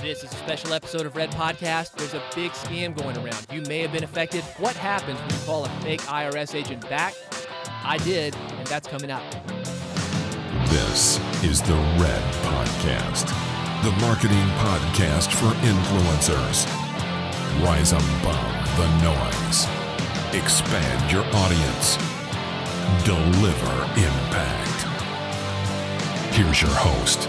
This is a special episode of Red Podcast. There's a big scam going around. You may have been affected. What happens when you call a fake IRS agent back? I did, and that's coming up. This is the Red Podcast, the marketing podcast for influencers. Rise above the noise. Expand your audience. Deliver impact. Here's your host,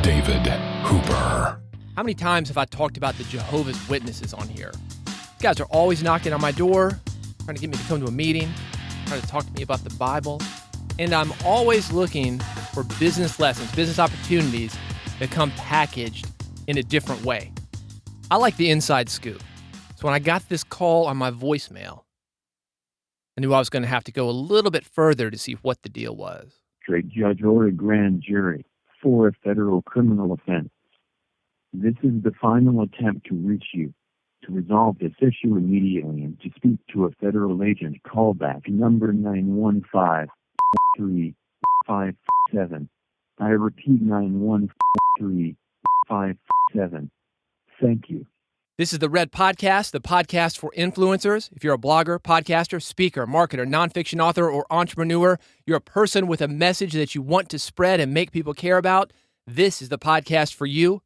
David Hooper. How many times have I talked about the Jehovah's Witnesses on here? These guys are always knocking on my door, trying to get me to come to a meeting, trying to talk to me about the Bible. And I'm always looking for business lessons, business opportunities that come packaged in a different way. I like the inside scoop. So when I got this call on my voicemail, I knew I was going to have to go a little bit further to see what the deal was. Straight judge or a grand jury for a federal criminal offense. This is the final attempt to reach you. To resolve this issue immediately and to speak to a federal agent, call back number 915-357. I repeat, 915-357. Thank you. This is the Red Podcast, the podcast for influencers. If you're a blogger, podcaster, speaker, marketer, nonfiction author, or entrepreneur, you're a person with a message that you want to spread and make people care about, this is the podcast for you.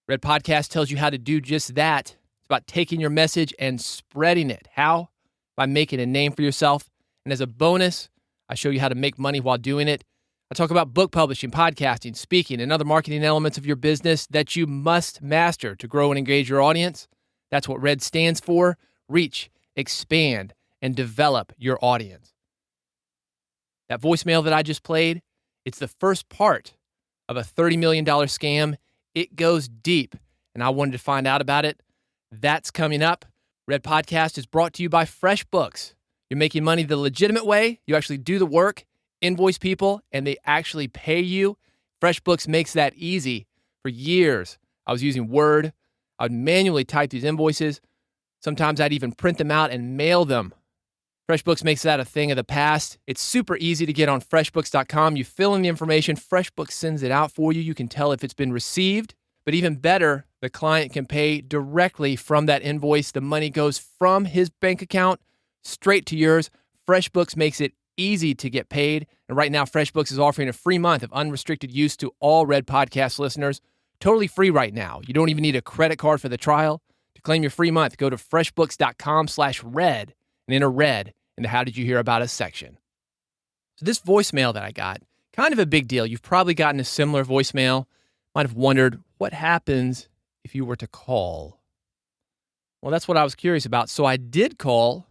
Red Podcast tells you how to do just that. It's about taking your message and spreading it. How? By making a name for yourself. And as a bonus, I show you how to make money while doing it. I talk about book publishing, podcasting, speaking, and other marketing elements of your business that you must master to grow and engage your audience. That's what Red stands for. Reach, expand, and develop your audience. That voicemail that I just played, it's the first part of a $30 million scam. It goes deep, and I wanted to find out about it. That's coming up. Red Podcast is brought to you by FreshBooks. You're making money the legitimate way. You actually do the work, invoice people, and they actually pay you. FreshBooks makes that easy. For years, I was using Word. I would manually type these invoices. Sometimes I'd even print them out and mail them. FreshBooks makes that a thing of the past. It's super easy to get on FreshBooks.com. You fill in the information. FreshBooks sends it out for you. You can tell if it's been received. But even better, the client can pay directly from that invoice. The money goes from his bank account straight to yours. FreshBooks makes it easy to get paid. And right now, FreshBooks is offering a free month of unrestricted use to all Red Podcast listeners. Totally free right now. You don't even need a credit card for the trial. To claim your free month, go to freshbooks.com/red and enter red in the How Did You Hear About Us section. So this voicemail that I got, kind of a big deal. You've probably gotten a similar voicemail. Might have wondered, what happens if you were to call? Well, that's what I was curious about. So I did call.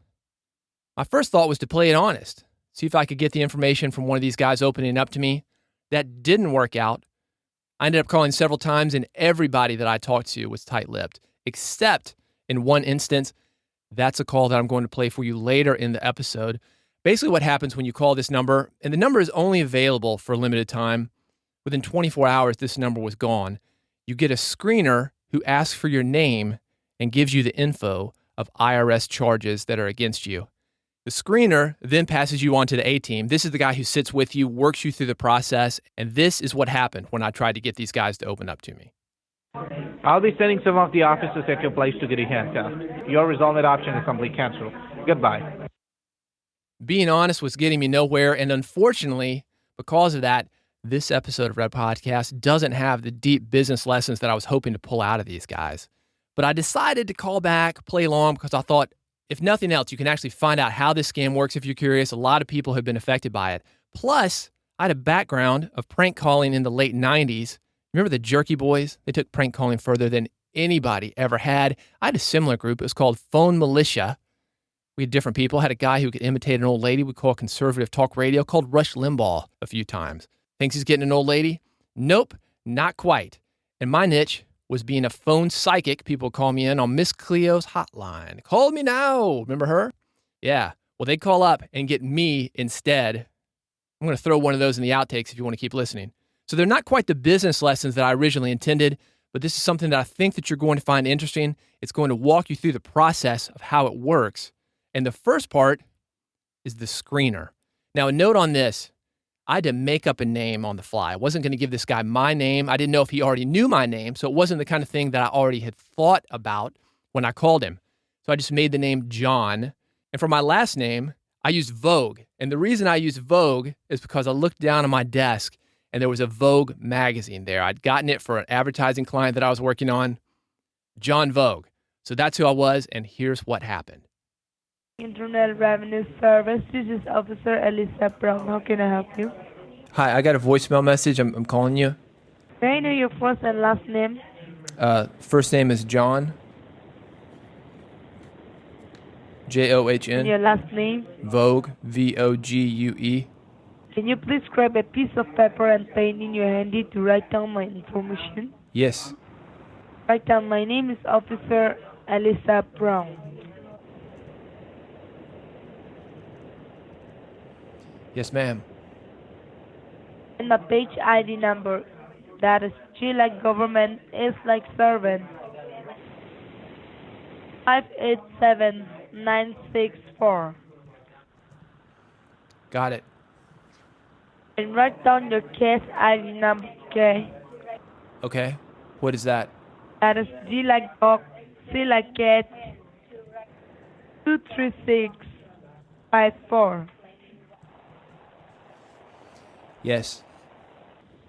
My first thought was to play it honest. See if I could get the information from one of these guys opening up to me. That didn't work out. I ended up calling several times, and everybody that I talked to was tight-lipped, except in one instance. That's a call that I'm going to play for you later in the episode. Basically what happens when you call this number, and the number is only available for a limited time. Within 24 hours, this number was gone. You get a screener who asks for your name and gives you the info of IRS charges that are against you. The screener then passes you on to the A-team. This is the guy who sits with you, works you through the process, and this is what happened when I tried to get these guys to open up to me. I'll be sending some of the officers at your place to get you handcuffed. Your resolved option is simply cancel. Goodbye. Being honest was getting me nowhere, and unfortunately, because of that, this episode of Red Podcast doesn't have the deep business lessons that I was hoping to pull out of these guys. But I decided to call back, play along, because I thought, if nothing else, you can actually find out how this scam works if you're curious. A lot of people have been affected by it. Plus, I had a background of prank calling in the late 90s. Remember the Jerky Boys? They took prank calling further than anybody ever had. I had a similar group. It was called Phone Militia. We had different people. I had a guy who could imitate an old lady we call conservative talk radio, called Rush Limbaugh a few times. Thinks he's getting an old lady? Nope, not quite. And my niche was being a phone psychic. People call me in on Miss Cleo's hotline. Call me now. Remember her? Yeah. Well, they call up and get me instead. I'm going to throw one of those in the outtakes if you want to keep listening. So they're not quite the business lessons that I originally intended, but this is something that I think that you're going to find interesting. It's going to walk you through the process of how it works. And the first part is the screener. Now, a note on this. I had to make up a name on the fly. I wasn't going to give this guy my name. I didn't know if he already knew my name, so it wasn't the kind of thing that I already had thought about when I called him. So I just made the name John. And for my last name, I used Vogue. And the reason I used Vogue is because I looked down on my desk and there was a Vogue magazine there. I'd gotten it for an advertising client that I was working on, John Vogue. So that's who I was, and here's what happened. Internal Revenue Service. This is Officer Elisa Brown. How can I help you? Hi, I got a voicemail message. I'm calling you. May I know your first and last name? First name is John. John. And your last name? Vogue. Vogue. Can you please grab a piece of paper and pen in your handy to write down my information? Yes. Write down, my name is Officer Elisa Brown. Yes, ma'am. And my page ID number. That is G like government, S like servant. 587964. Got it. And write down your case ID number, okay? Okay. What is that? That is G like dog, C like cat, 23654. Yes.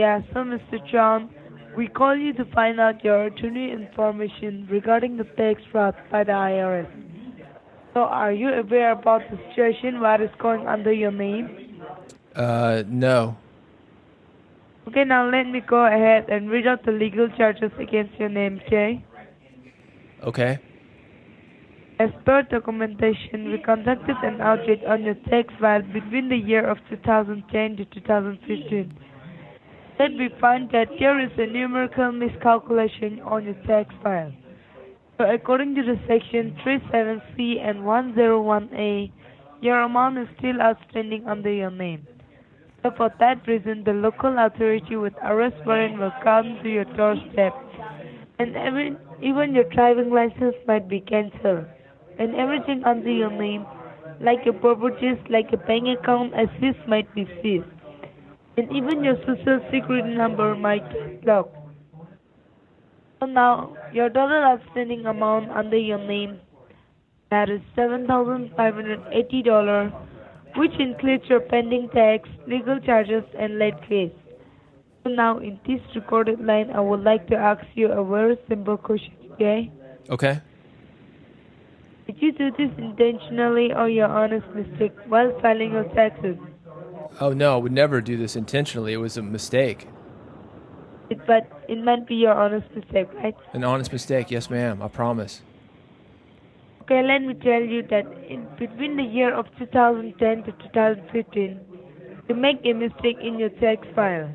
Yeah, so Mr. John, we call you to find out your attorney information regarding the tax fraud by the IRS. So are you aware about the situation what is going under your name? No. Okay, now let me go ahead and read out the legal charges against your name, okay? Okay. As per documentation, we conducted an audit on your tax file between the year of 2010 to 2015. Then we find that there is a numerical miscalculation on your tax file. So according to the section 37C and 101A, your amount is still outstanding under your name. So for that reason, the local authority with arrest warrant will come to your doorstep. And even your driving license might be cancelled. And everything under your name, like your properties, like a bank account, assets might be seized. And even your social security number might get blocked. So now, your total outstanding amount under your name, that is $7,580, which includes your pending tax, legal charges, and late fees. So now, in this recorded line, I would like to ask you a very simple question, okay? Okay. Did you do this intentionally or your honest mistake while filing your taxes? Oh, no, I would never do this intentionally. It was a mistake. But it might be your honest mistake, right? An honest mistake. Yes, ma'am. I promise. Okay, let me tell you that between the year of 2010 to 2015, you make a mistake in your tax file.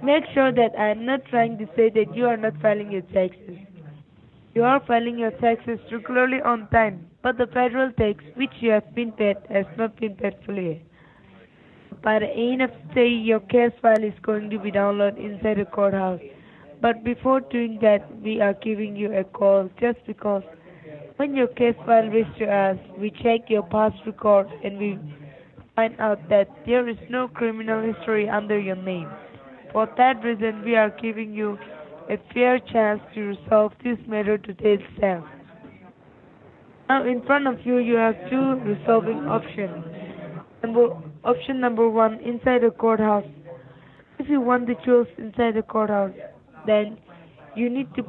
Make sure that I am not trying to say that you are not filing your taxes. You are filing your taxes regularly on time, but the federal tax which you have been paid has not been paid fully. By the end of the day, your case file is going to be downloaded inside the courthouse. But before doing that, we are giving you a call just because when your case file reaches to us, we check your past record and we find out that there is no criminal history under your name. For that reason, we are giving you a fair chance to resolve this matter today itself. Now in front of you, you have two resolving options. Option number one, inside the courthouse. If you want to choose inside the courthouse, then you need to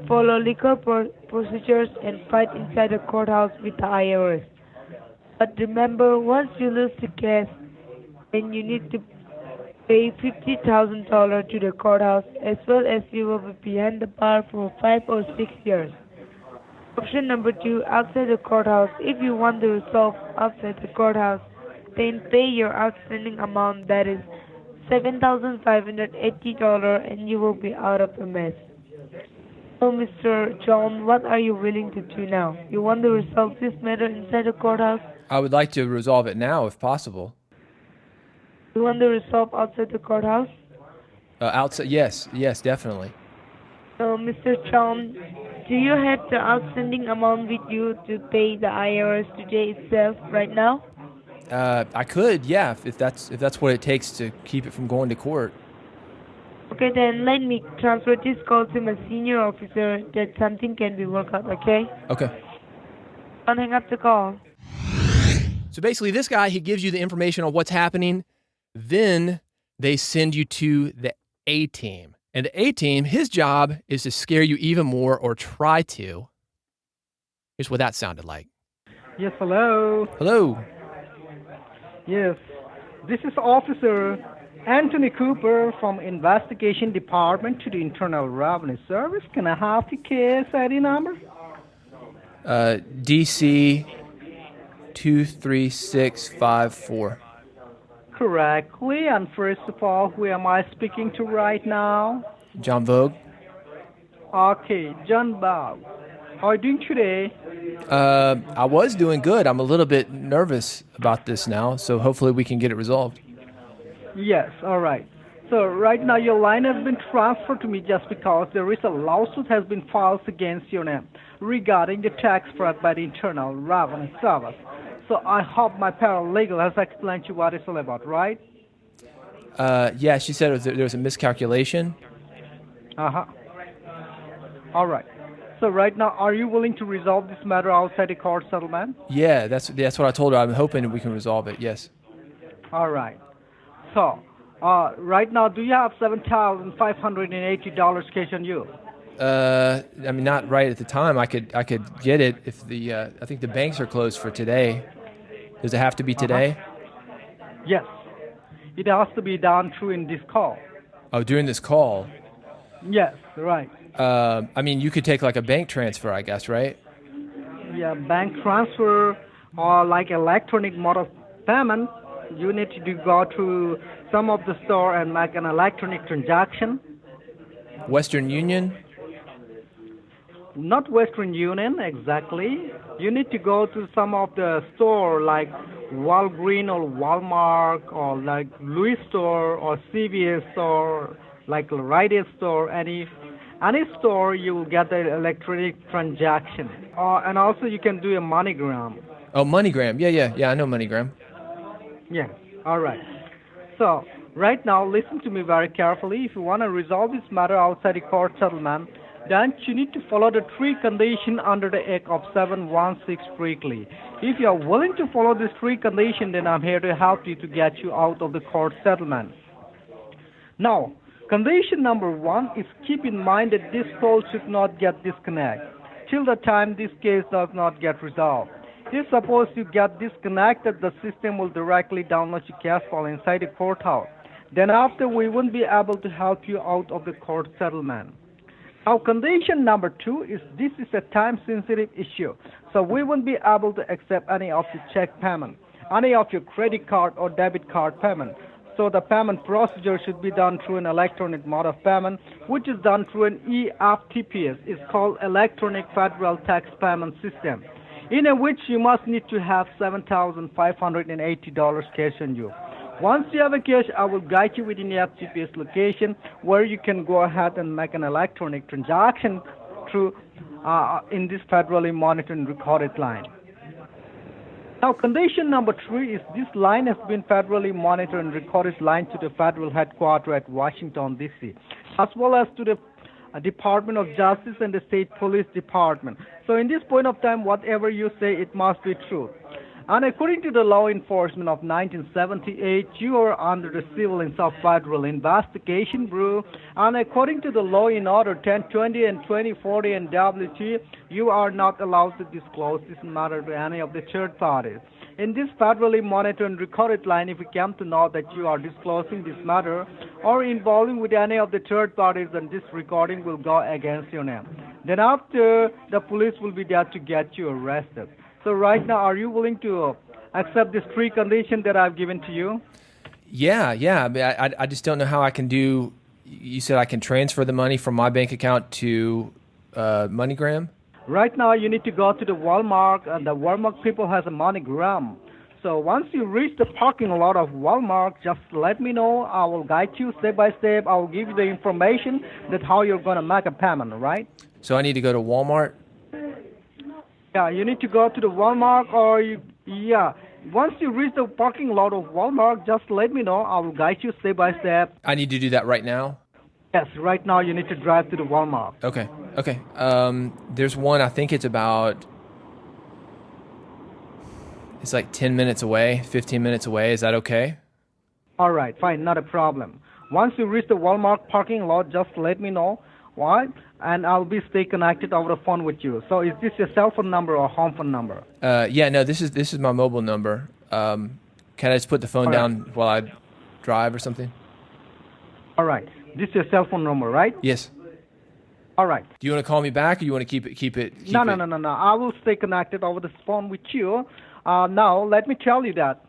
follow legal procedures and fight inside the courthouse with the IRS. But remember, once you lose the case, then you need to pay $50,000 to the courthouse, as well as you will be behind the bar for 5 or 6 years. Option number two, outside the courthouse. If you want to resolve outside the courthouse, then pay your outstanding amount, that is $7,580, and you will be out of the mess. So, Mr. John, what are you willing to do now? You want to resolve this matter inside the courthouse? I would like to resolve it now, if possible. You want to resolve outside the courthouse? Outside, yes, definitely. So, Mr. John, do you have the outstanding amount with you to pay the IRS today itself, right now? I could, yeah, if that's what it takes to keep it from going to court. Okay, then let me transfer this call to my senior officer that something can be worked out, okay? Okay. Don't hang up the call. So basically, this guy, he gives you the information on what's happening. Then they send you to the A team. And the A team, his job is to scare you even more or try to. Here's what that sounded like. Yes, hello. Hello. Yes, this is Officer Anthony Cooper from Investigation Department to the Internal Revenue Service. Can I have the case ID number? DC 23654. Correctly. And first of all, who am I speaking to right now? John Vogue. Okay, John Bob. How are you doing today? I was doing good. I'm a little bit nervous about this now, so hopefully we can get it resolved. Yes, all right. So right now your line has been transferred to me just because there is a lawsuit has been filed against your name regarding the tax fraud by the Internal Revenue Service. So I hope my paralegal has explained to you what it's all about, right? Yeah, she said there was a miscalculation. Uh-huh. All right. So right now, are you willing to resolve this matter outside the court settlement? Yeah, that's what I told her. I'm hoping we can resolve it, yes. All right. So, right now, do you have $7,580 cash on you? I mean, not right at the time. I could get it if I think the banks are closed for today. Does it have to be today? Yes. It has to be done through in this call. Oh, during this call? Yes, right. I mean, you could take like a bank transfer, I guess, right? Yeah, bank transfer or like electronic mode of payment. You need to go to some of the store and make an electronic transaction. Western Union? Not Western Union, exactly. You need to go to some of the store like Walgreens or Walmart or like Louis store or CVS store, like Rite Aid store, any store you will get the electronic transaction. And also you can do a MoneyGram. Oh, MoneyGram. Yeah, I know MoneyGram. Yeah, all right. So, right now, listen to me very carefully. If you want to resolve this matter outside the court settlement, then you need to follow the three conditions under the Act of 716 strictly. If you are willing to follow these three conditions, then I'm here to help you to get you out of the court settlement. Now, condition number 1 is keep in mind that this call should not get disconnected till the time this case does not get resolved. If suppose you get disconnected, the system will directly download your cash file inside the courthouse. Then after, we won't be able to help you out of the court settlement. Now, condition number 2 is this is a time-sensitive issue, so we won't be able to accept any of your check payment, any of your credit card or debit card payment. So the payment procedure should be done through an electronic mode of payment, which is done through an EFTPS. It's called Electronic Federal Tax Payment System, in which you must need to have $7,580 cash on you. Once you have a cash, I will guide you within the FTPS location where you can go ahead and make an electronic transaction through in this federally monitored and recorded line. Now, condition number 3 is this line has been federally monitored and recorded line to the federal headquarters at Washington, D.C., as well as to the Department of Justice and the State Police Department. So in this point of time, whatever you say, it must be true. And according to the law enforcement of 1978, you are under the Civil and Federal Investigation Bureau. And according to the Law in Order 1020 and 2040 and WT, you are not allowed to disclose this matter to any of the third parties. In this federally monitored and recorded line, if we come to know that you are disclosing this matter or involving with any of the third parties, then this recording will go against your name. Then after, the police will be there to get you arrested. So right now, are you willing to accept these 3 conditions that I've given to you? Yeah. I mean, I just don't know how I can do. You said I can transfer the money from my bank account to MoneyGram? Right now, you need to go to the Walmart, and the Walmart people has a MoneyGram. So once you reach the parking lot of Walmart, just let me know. I will guide you step by step. I will give you the information that how you're going to make a payment, right? So I need to go to Walmart? Yeah, you need to go to the Walmart or Once you reach the parking lot of Walmart, just let me know. I will guide you step by step. I need to do that right now? Yes, right now you need to drive to the Walmart. Okay. There's one, I think it's like 10 minutes away, 15 minutes away. Is that okay? All right, fine, not a problem. Once you reach the Walmart parking lot, just let me know. Why? And I'll be stay connected over the phone with you. So is this your cell phone number or home phone number? Yeah, no, this is my mobile number. Can I just put the phone down while I drive or something? All right. This is your cell phone number, right? Yes. All right. Do you want to call me back, or you want to keep it? No. I will stay connected over the phone with you. Now, let me tell you that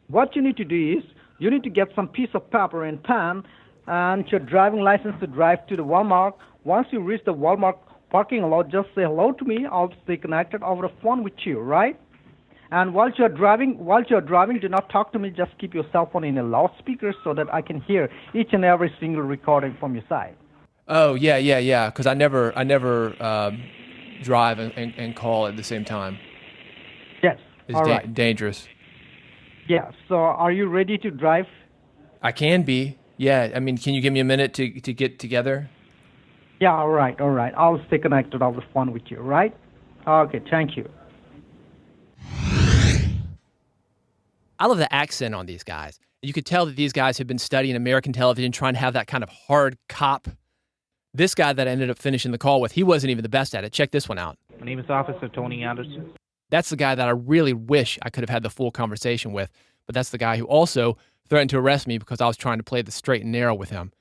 what you need to do is you need to get some piece of paper and pen and your driving license to drive to the Walmart. Once you reach the Walmart parking lot, just say hello to me. I'll stay connected over the phone with you, right? And while you're driving, do not talk to me. Just keep your cell phone in a loudspeaker so that I can hear each and every single recording from your side. Oh, yeah. Because I never drive and call at the same time. Yes. It's All right. dangerous. Yeah. So are you ready to drive? I can be. Yeah. I mean, can you give me a minute to get together? Yeah. All right. I'll stay connected over the phone with you, right? Okay. Thank you. I love the accent on these guys. You could tell that these guys have been studying American television, trying to have that kind of hard cop. This guy that I ended up finishing the call with, he wasn't even the best at it. Check this one out. My name is Officer Tony Anderson. That's the guy that I really wish I could have had the full conversation with, but that's the guy who also threatened to arrest me because I was trying to play the straight and narrow with him.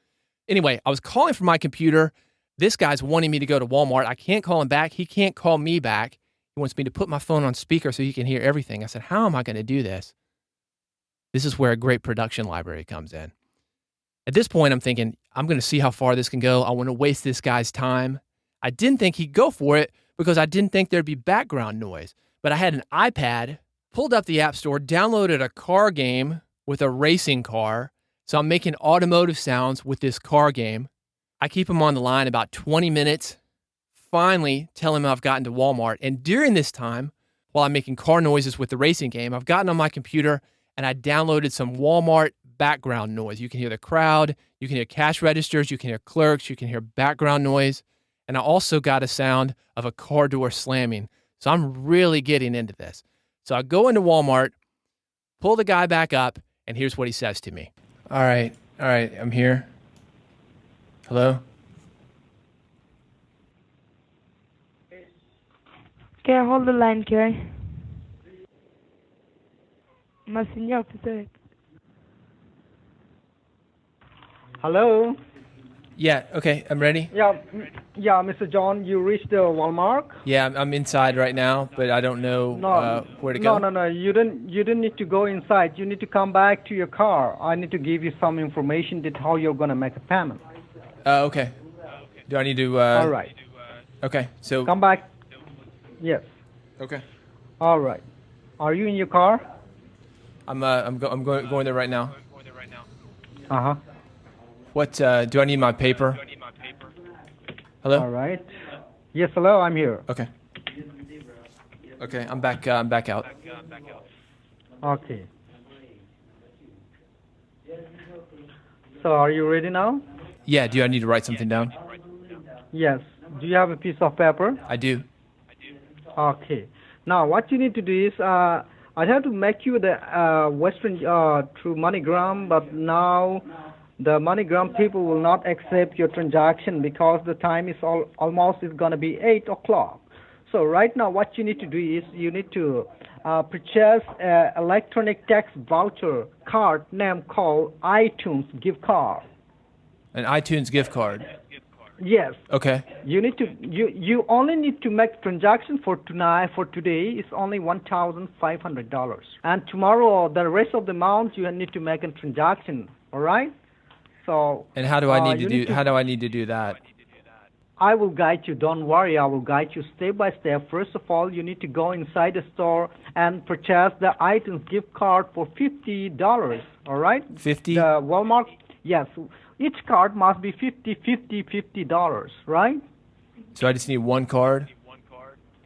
Anyway, I was calling from my computer. This guy's wanting me to go to Walmart. I can't call him back. He can't call me back. He wants me to put my phone on speaker so he can hear everything. I said, how am I going to do this? This is where a great production library comes in. At this point, I'm thinking, I'm going to see how far this can go. I want to waste this guy's time. I didn't think he'd go for it because I didn't think there'd be background noise. But I had an iPad, pulled up the App Store, downloaded a car game with a racing car. So I'm making automotive sounds with this car game. I keep him on the line about 20 minutes. Finally, tell him I've gotten to Walmart. And during this time, while I'm making car noises with the racing game, I've gotten on my computer and I downloaded some Walmart background noise. You can hear the crowd, you can hear cash registers, you can hear clerks, you can hear background noise. And I also got a sound of a car door slamming. So I'm really getting into this. So I go into Walmart, pull the guy back up, and here's what he says to me. All right, I'm here. Hello? Okay, hold the line, okay? My senior officer. Hello? Yeah, okay, I'm ready. Yeah, Mr. John, you reached the Walmart? Yeah, I'm inside right now, but I don't know where to go. No, you didn't need to go inside. You need to come back to your car. I need to give you some information that how you're going to make a payment. Okay. Do I need to... All right. Okay, so... Come back. Yes. Okay. All right. Are you in your car? I'm going there right now. Uh-huh. What, do I need my paper? Hello? All right. Yes, hello, I'm here. Okay. Okay, I'm back out. Okay. So, are you ready now? Yeah, do I need to write something down? Yes. Do you have a piece of paper? I do. Okay. Now, what you need to do is, I have to make you the Western through MoneyGram, but now the MoneyGram people will not accept your transaction because the time is almost going to be 8 o'clock. So right now, what you need to do is you need to purchase an electronic tax voucher card name called iTunes gift card. An iTunes gift card. Yes. Okay. You need to you only need to make transaction for today is only $1,500, and tomorrow the rest of the amount you need to make a transaction. All right. So. And how do I need to do? How do I need to do that? I will guide you. Don't worry. I will guide you step by step. First of all, you need to go inside the store and purchase the iTunes gift card for $50. All right. 50. The Walmart. Yes. Each card must be $50, right? So I just need one card?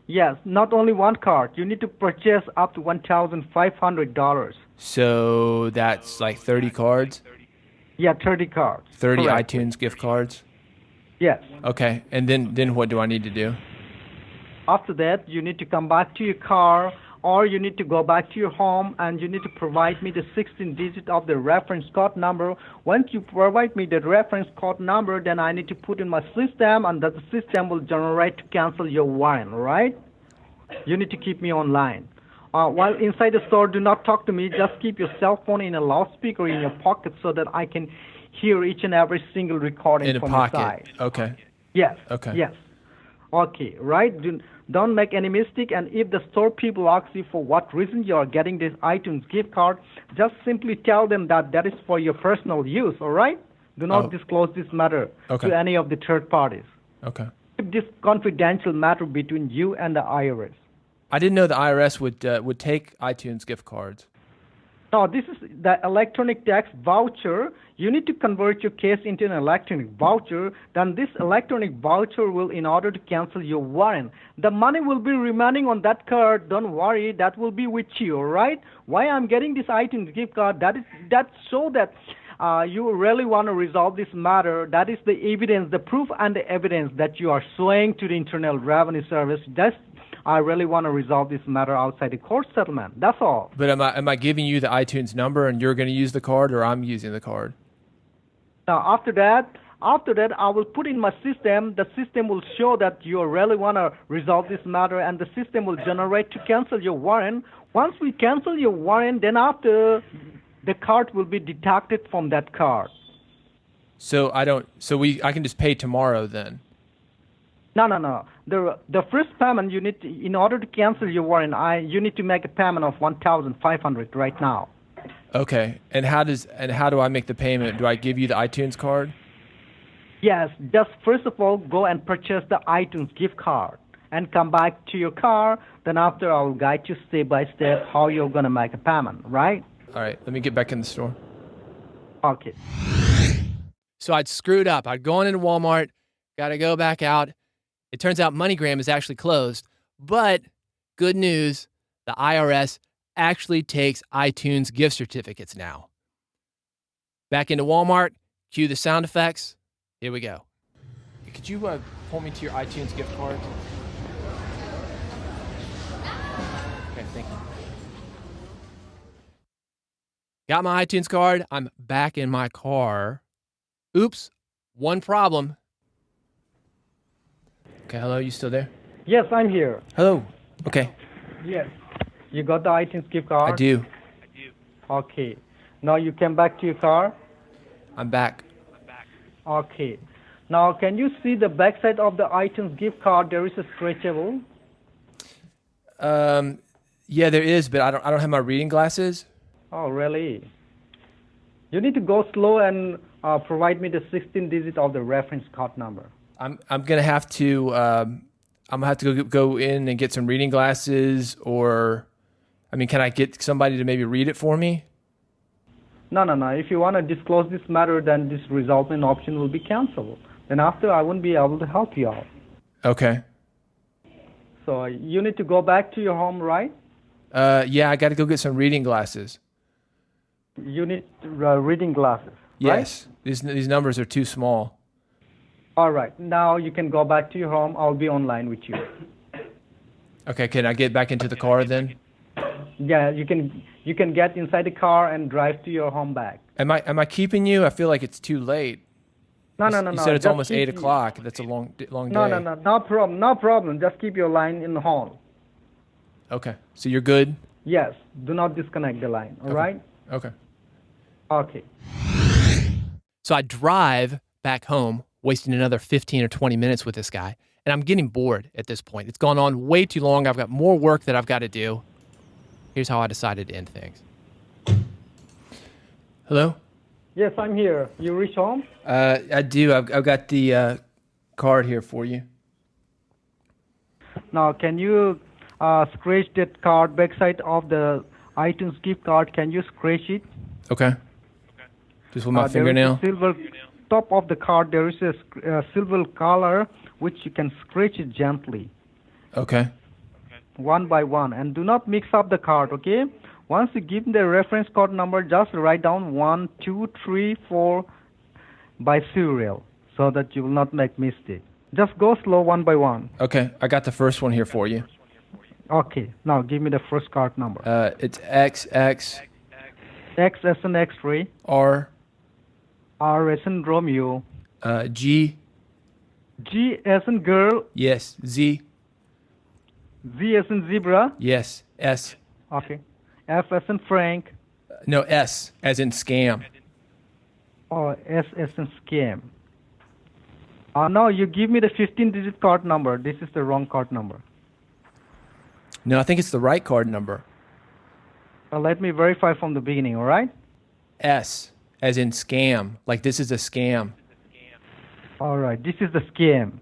Yes, not only one card. You need to purchase up to $1,500. So that's like 30 cards? Yeah, 30 cards. 30 Correct. iTunes gift cards? Yes. Okay. And then what do I need to do? After that, you need to come back to your car, or you need to go back to your home, and you need to provide me the 16 digit of the reference code number. Once you provide me the reference code number, then I need to put in my system, and that the system will generate to cancel your warrant, right? You need to keep me online. While inside the store, do not talk to me. Just keep your cell phone in a loudspeaker in your pocket so that I can hear each and every single recording In a from pocket. your side. Okay. Yes. Okay. Yes. Okay, right? Don't make any mistake, and if the store people ask you for what reason you are getting this iTunes gift card, just simply tell them that that is for your personal use, all right? Do not disclose this matter Okay. to any of the third parties. Okay. Keep this confidential matter between you and the IRS. I didn't know the IRS would take iTunes gift cards. Now, this is the electronic tax voucher. You need to convert your case into an electronic voucher. Then this electronic voucher will, in order to cancel your warrant, the money will be remaining on that card. Don't worry, that will be with you, all right? Why I'm getting this iTunes gift card, that show that you really want to resolve this matter. That is the evidence, the proof and the evidence that you are showing to the Internal Revenue Service. I really want to resolve this matter outside the court settlement. That's all. But am I giving you the iTunes number and you're going to use the card, or I'm using the card? Now, after that, I will put in my system. The system will show that you really want to resolve this matter, and the system will generate to cancel your warrant. Once we cancel your warrant, then after, the card will be deducted from that card. So I can just pay tomorrow then. No. The first payment you need to, in order to cancel your warrant, you need to make a payment of $1,500 right now. Okay. And how do I make the payment? Do I give you the iTunes card? Yes, just first of all, go and purchase the iTunes gift card and come back to your car. Then after, I will guide you step by step how you're going to make a payment, right? All right. Let me get back in the store. Okay. So I'd screwed up. I'd gone into Walmart, got to go back out. It turns out MoneyGram is actually closed, but good news, the IRS actually takes iTunes gift certificates now. Back into Walmart, cue the sound effects. Here we go. Could you pull me to your iTunes gift card? Okay, thank you. Got my iTunes card. I'm back in my car. Oops, one problem. Okay, hello, you still there? Yes, I'm here. Hello. Okay. Yes. You got the iTunes gift card? I do. Okay. Now you came back to your car? I'm back. Okay. Now, can you see the backside of the iTunes gift card? There is a scratchable. Yeah, there is, but I don't have my reading glasses. Oh, really? You need to go slow and provide me the 16 digit of the reference code number. I'm gonna have to go in and get some reading glasses, or can I get somebody to maybe read it for me? No. If you want to disclose this matter, then this resultant option will be canceled. Then after, I won't be able to help you out. Okay. So you need to go back to your home, right? Yeah, I got to go get some reading glasses. You need reading glasses, right? Yes. These numbers are too small. All right. Now you can go back to your home. I'll be online with you. Okay. Can I get back into the car then? Yeah, you can get inside the car and drive to your home back. Am I keeping you? I feel like it's too late. No. You said it's almost 8 o'clock. That's a long day. No problem. Just keep your line in the hall. Okay. So you're good? Yes. Do not disconnect the line. All right? Okay. Okay. So I drive back home, wasting another 15 or 20 minutes with this guy, and I'm getting bored at this point. It's gone on way too long. I've got more work that I've got to do. Here's how I decided to end things. Hello? Yes, I'm here. You reach home? I do. I've got the card here for you. Now, can you scratch that card backside of the iTunes gift card? Can you scratch it? Okay. Just with my fingernail? There is a silver top of the card. There is a silver color which you can scratch it gently. Okay. one by one, and do not mix up the card, okay? Once you give the reference card number, just write down 1, 2, 3, 4 by serial so that you will not make mistake. Just go slow one by one. Okay, I got the first one here for you. Okay, now give me the first card number. It's XX X as in X-ray, R R as in Romeo, G G as in girl, yes Z Z as in zebra, yes S okay, F as in Frank, no S as in scam. or S as in scam. Now you give me the 15-digit card number. This is the wrong card number. No, I think it's the right card number. Let me verify from the beginning, all right? S as in scam. Like this is a scam. All right, this is the scam.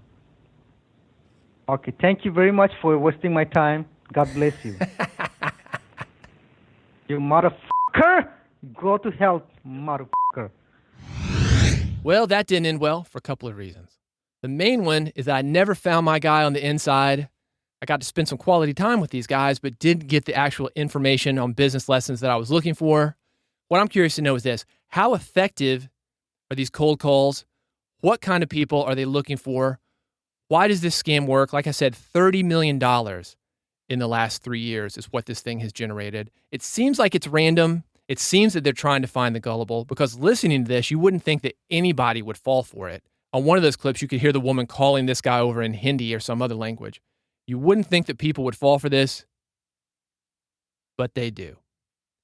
Okay, thank you very much for wasting my time. God bless you. You motherfucker! Go to hell, motherfucker. Well, that didn't end well for a couple of reasons. The main one is that I never found my guy on the inside. I got to spend some quality time with these guys, but didn't get the actual information on business lessons that I was looking for. What I'm curious to know is this: how effective are these cold calls? What kind of people are they looking for? Why does this scam work? Like I said, $30 million in the last 3 years is what this thing has generated. It seems like it's random. It seems that they're trying to find the gullible, because listening to this, you wouldn't think that anybody would fall for it. On one of those clips, you could hear the woman calling this guy over in Hindi or some other language. You wouldn't think that people would fall for this, but they do.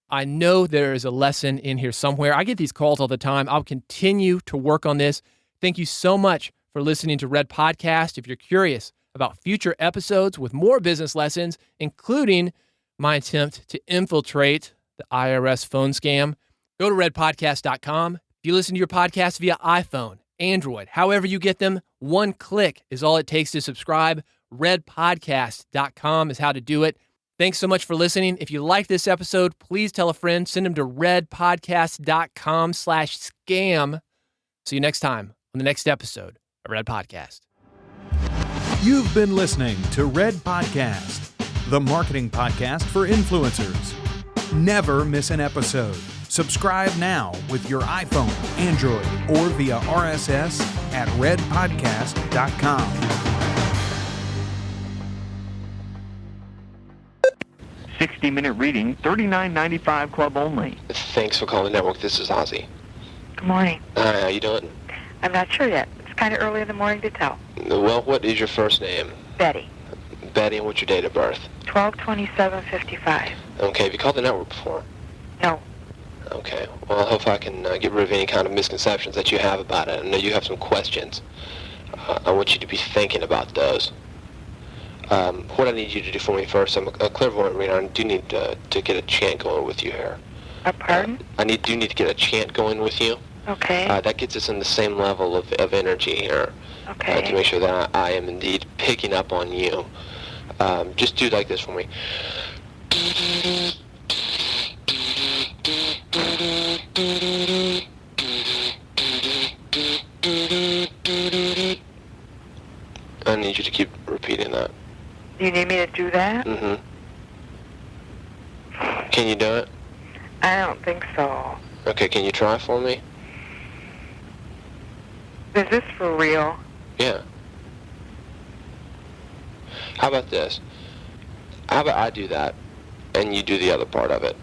I know there is a lesson in here somewhere. I get these calls all the time. I'll continue to work on this. Thank you so much for listening to Red Podcast. If you're curious about future episodes with more business lessons, including my attempt to infiltrate the IRS phone scam, go to redpodcast.com. If you listen to your podcast via iPhone, Android, however you get them, one click is all it takes to subscribe. Redpodcast.com is how to do it. Thanks so much for listening. If you like this episode, please tell a friend. Send them to redpodcast.com/scam. See you next time on the next episode of Red Podcast. You've been listening to Red Podcast, the marketing podcast for influencers. Never miss an episode. Subscribe now with your iPhone, Android, or via RSS at redpodcast.com. 60-minute reading, $39.95 club only. Thanks for calling the network. This is Ozzy. Good morning. Hi, how you doing? I'm not sure yet. It's kind of early in the morning to tell. Well, what is your first name? Betty. Betty, and what's your date of birth? 12/27/55. Okay, have you called the network before? No. Okay, well, I hope I can get rid of any kind of misconceptions that you have about it. I know you have some questions. I want you to be thinking about those. What I need you to do for me first, I'm a clairvoyant reader. I do need to get a chant going with you here. Pardon? I do need to get a chant going with you. Okay. That gets us in the same level of energy here. Okay. To make sure that I am indeed picking up on you. Just do like this for me. I need you to keep repeating that. You need me to do that? Mm-hmm. Can you do it? I don't think so. Okay, can you try for me? Is this for real? Yeah. How about this? How about I do that, and you do the other part of it?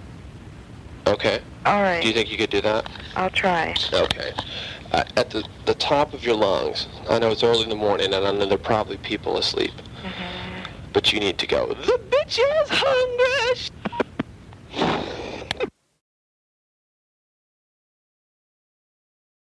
Okay? All right. Do you think you could do that? I'll try. Okay. At the top of your lungs, I know it's early in the morning, and I know there are probably people asleep. Mm-hmm. But you need to go, the bitch is hungry!